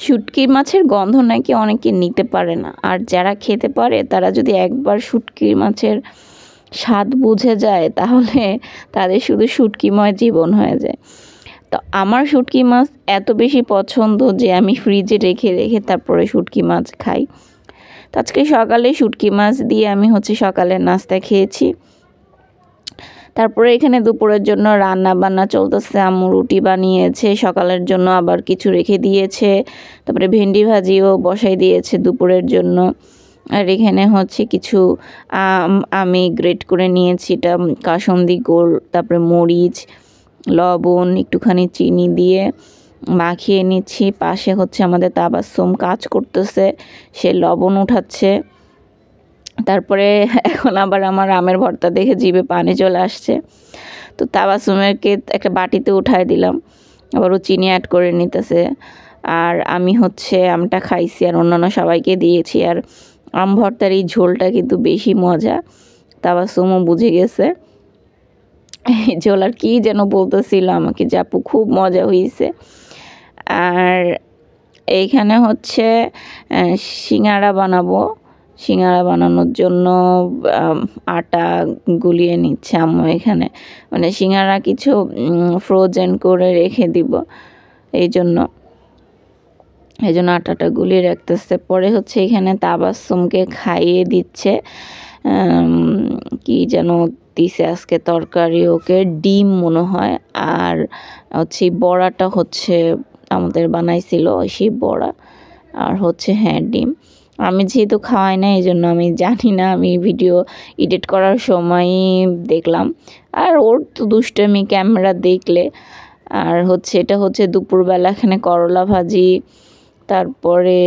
শুটকি মাছের গন্ধ নাকি অনেকে নিতে পারে না, আর যারা খেতে পারে তারা যদি একবার শুটকি মাছের স্বাদ বুঝে যায় তাহলে তাদের শুধু শুটকিময় জীবন হয়ে যায়। তো আমার শুটকি মাছ এত বেশি পছন্দ যে আমি ফ্রিজে রেখে রেখে তারপরে শুটকি মাছ খাই। তো আজকে সকালে শুটকি মাছ দিয়ে আমি সকালের নাস্তা খেয়েছি। তারপরে এখানে দুপুরের জন্য রান্না বান্না চলতেছে। আম্মু রুটি বানিয়েছে, সকালের জন্য আবার কিছু রেখে দিয়েছে। তারপরে ভেন্ডি ভাজিও বসাই দিয়েছে দুপুরের জন্য। আর এখানে কিছু আমি গ্রেট করে নিয়েছি, এটা কাসুন্দি গোল, তারপরে মরিচ, লবণ, একটুখানি চিনি দিয়ে মাখিয়ে নিচ্ছি। পাশে আমাদের তাবাসসুম কাজ করতেছে, সে লবণ উঠাচ্ছে। তারপরে এখন আবার আমার আমের ভর্তা দেখে জিভে পানি চলে আসছে। তো তাবাসসুমকে একটা বাটিতে উঠায় দিলাম, আবার ও চিনি অ্যাড করে নিতেছে। আর আমি আমটা খাইছি আর অন্যান্য সবাইকে দিয়েছি। আর আম ভর্তার এই ঝোলটা কিন্তু বেশি মজা, তাবাসসুমও বুঝে গেছে। এই ঝোল আর কি যেন বলতেছিল আমাকে যে আপু খুব মজা হয়েছে। আর এইখানে সিঙ্গারা বানাবো। সিঙ্গারা বানানোর জন্য আটা গুলিয়ে নিচ্ছে আম্মু। এখানে সিঙ্গারা কিছু ফ্রোজেন করে রেখে দিব, এই জন্য আটাটা গুলিয়ে রাখতেছে। পরে এখানে তাবাসসুমকে খাইয়ে দিচ্ছে। কি যেন দিছে আজকে তরকারি ওকে, ডিম মনে হয়। আর বড়াটা আমাদের বানাইছিল সেই বড়া, আর হ্যাঁ ডিম। আমি যেহেতু খাওয়াই না এই জন্য আমি জানি না, আমি ভিডিও এডিট করার সময়ই দেখলাম। আর ওর তো দুষ্টামি ক্যামেরা দেখলে। আর এটা দুপুরবেলা এখানে করলা ভাজি, তারপরে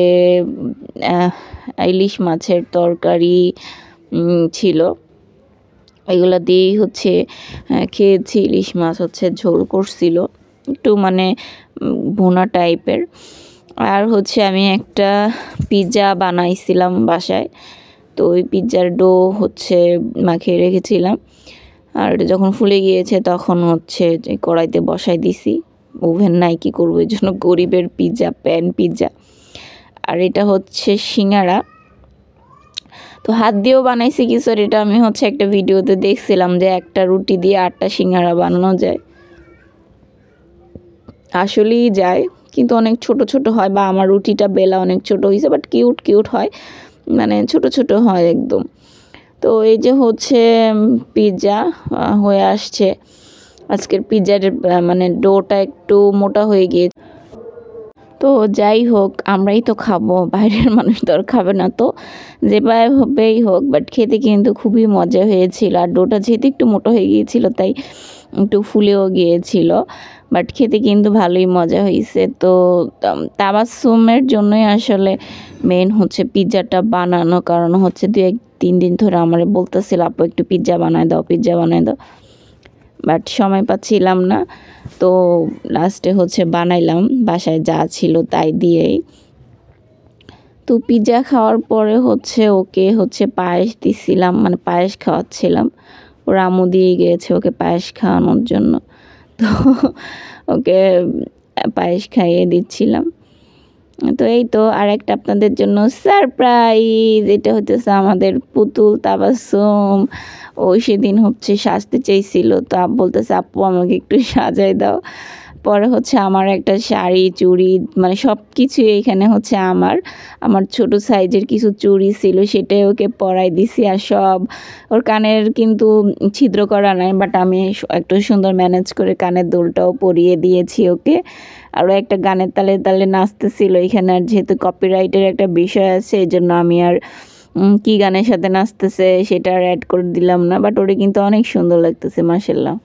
ইলিশ মাছের তরকারি ছিল, এগুলো দিয়েই খেয়েছি। ইলিশ মাছ ঝোল করছিল, একটু ভুনা টাইপের। আর আমি একটা পিৎজা বানাইছিলাম বাসায়, তো ওই পিৎজার ডো মাখিয়ে রেখেছিলাম। আর এটা যখন ফুলে গিয়েছে তখন কড়াইতে বসাই দিছি। ওভেন নাই, কি করবো, এই জন্য গরিবের পিৎজা, প্যান পিৎজা। আর এটা সিঙ্গারা, তো হাত দিয়েও বানাইছি কিছু। আর এটা আমি একটা ভিডিওতে দেখছিলাম যে একটা রুটি দিয়ে 8টা সিঙ্গারা বানানো যায়। আসলেই যায়, কিন্তু অনেক ছোট ছোট হয়, বা আমার রুটিটা বেলা অনেক ছোট হয়েছে, বাট কিউট কিউট হয়, ছোট ছোট হয় একদম। তো এই যে পিৎজা হয়ে আসছে। আজকের পিৎজার ডোটা একটু মোটা হয়ে গিয়েছে। তো যাই হোক, আমরাই তো খাবো, বাইরের মানুষ তো আর খাবে না। তো যেভাবে হবেই হোক, বাট খেতে কিন্তু খুবই মজা হয়েছিল। আর ডোটা যেহেতু একটু মোটা হয়ে গিয়েছিল তাই একটু ফুলেও গিয়েছিল, বাট খেতে কিন্তু ভালোই মজা হয়েছে। তো তাবাসসুমের জন্যই আসলে মেন পিৎজাটা বানানো, কারণ 2-3 দিন ধরে আমার বলতেছিল আপু একটু পিৎজা বানায় দাও, পিৎজা বানায় দাও, বাট সময় পাচ্ছিলাম না। তো লাস্টে বানাইলাম বাসায় যা ছিল তাই দিয়েই। তো পিৎজা খাওয়ার পরে ওকে পায়েস দিছিলাম, পায়েস খাওয়াচ্ছিলাম। ওর আম্মু দিয়ে গিয়েছে ওকে পায়েস খাওয়ানোর জন্য, তো ওকে পায়েস খাইয়ে দিচ্ছিলাম। তো এই তো আর একটা আপনাদের জন্য সারপ্রাইজ, এটা আমাদের পুতুল তাবাসসুম। ও সেদিন সাজতে চাইছিল, তো বলতেছে আপু আমাকে একটু সাজাই দাও। পরে আমার একটা শাড়ি, চুড়ি, সব কিছু এখানে আমার ছোট সাইজের কিছু চুড়ি ছিল, সেটাই ওকে পরাই দিছি। আর সব ওর কানের কিন্তু ছিদ্র করা নাই, বাট আমি একটু সুন্দর ম্যানেজ করে কানের দুলটাও পরিয়ে দিয়েছি ওকে। আরও একটা গানের তালে তালে নাচতেছিল এখানে। আর যেহেতু কপিরাইটের একটা বিষয় আছে, এই জন্য আমি আর কি গানের সাথে নাচতেছে সেটা আর অ্যাড করে দিলাম না, বাট ওটা কিন্তু অনেক সুন্দর লাগতেছে মাশাআল্লাহ।